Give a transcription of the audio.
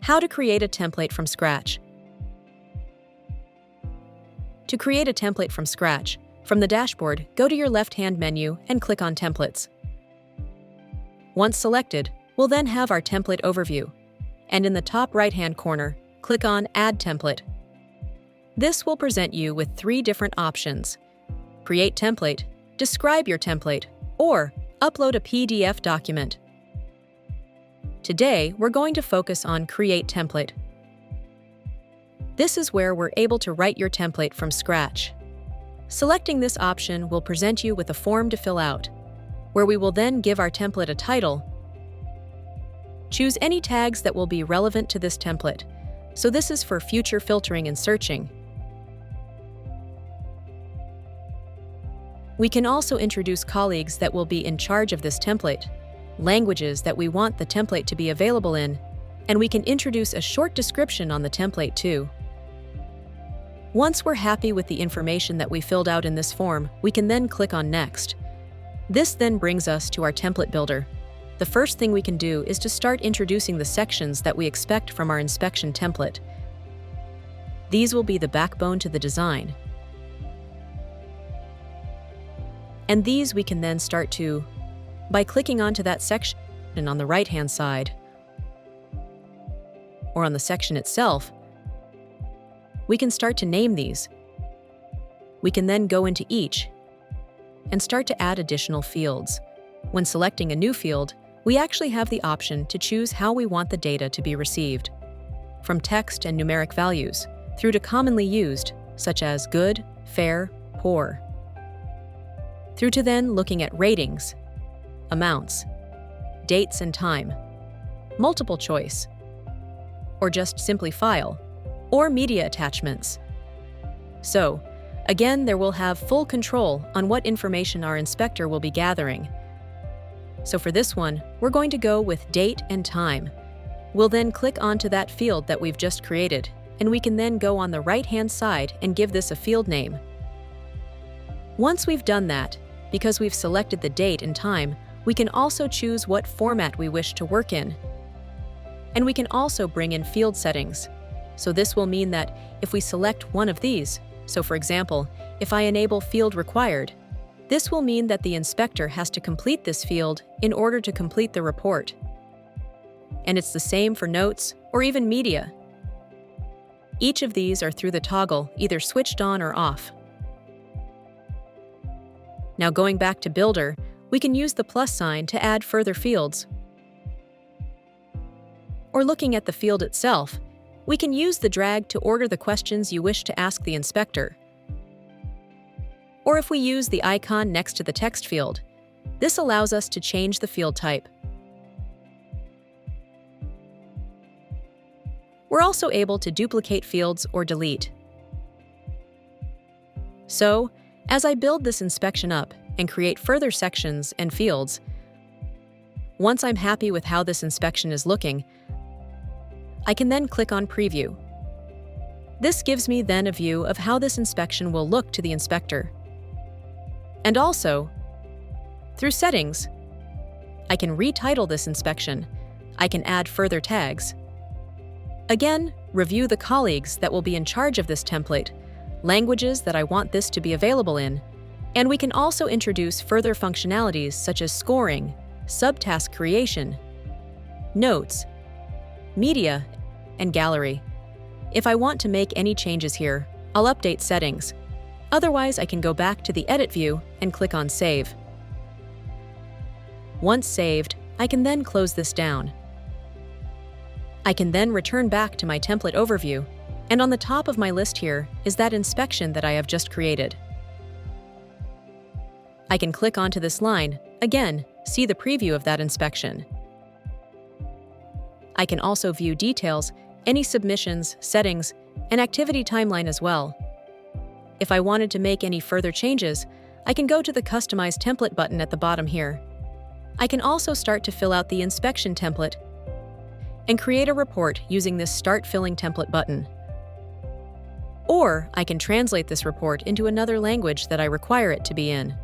How to create a template from scratch. To create a template from scratch, from the dashboard, go to your left-hand menu and click on Templates. Once selected, we'll then have our template overview, and in the top right-hand corner, click on Add Template. This will present you with 3 different options: Create Template, Describe your template, or Upload a PDF document. Today, we're going to focus on Create Template. This is where we're able to write your template from scratch. Selecting this option will present you with a form to fill out, where we will then give our template a title. Choose any tags that will be relevant to this template, so this is for future filtering and searching. We can also introduce colleagues that will be in charge of this template, languages that we want the template to be available in, and we can introduce a short description on the template too. Once we're happy with the information that we filled out in this form, we can then click on Next. This then brings us to our template builder. The first thing we can do is to start introducing the sections that we expect from our inspection template. These will be the backbone to the design. And these we can then start to, by clicking onto that section on the right-hand side, or on the section itself, we can start to name these. We can then go into each and start to add additional fields. When selecting a new field, we actually have the option to choose how we want the data to be received, from text and numeric values, through to commonly used, such as good, fair, poor, through to then looking at ratings, amounts, dates and time, multiple choice, or just simply file, or media attachments. So, again, there will have full control on what information our inspector will be gathering. So for this one, we're going to go with date and time. We'll then click onto that field that we've just created, and we can then go on the right-hand side and give this a field name. Once we've done that, because we've selected the date and time, we can also choose what format we wish to work in. And we can also bring in field settings. So this will mean that if we select one of these, so for example, if I enable field required, this will mean that the inspector has to complete this field in order to complete the report. And it's the same for notes or even media. Each of these are through the toggle, either switched on or off. Now going back to Builder, we can use the plus sign to add further fields. Or looking at the field itself, we can use the drag to order the questions you wish to ask the inspector. Or if we use the icon next to the text field, this allows us to change the field type. We're also able to duplicate fields or delete. So, as I build this inspection up and create further sections and fields, once I'm happy with how this inspection is looking, I can then click on Preview. This gives me then a view of how this inspection will look to the inspector. And also, through Settings, I can retitle this inspection. I can add further tags. Again, review the colleagues that will be in charge of this template, languages that I want this to be available in, and we can also introduce further functionalities such as scoring, subtask creation, notes, media, and gallery. If I want to make any changes here, I'll update settings. Otherwise, I can go back to the Edit view and click on Save. Once saved, I can then close this down. I can then return back to my template overview, and on the top of my list here is that inspection that I have just created. I can click onto this line, again, see the preview of that inspection. I can also view details, any submissions, settings, and activity timeline as well. If I wanted to make any further changes, I can go to the Customize Template button at the bottom here. I can also start to fill out the inspection template and create a report using this Start Filling Template button. Or I can translate this report into another language that I require it to be in.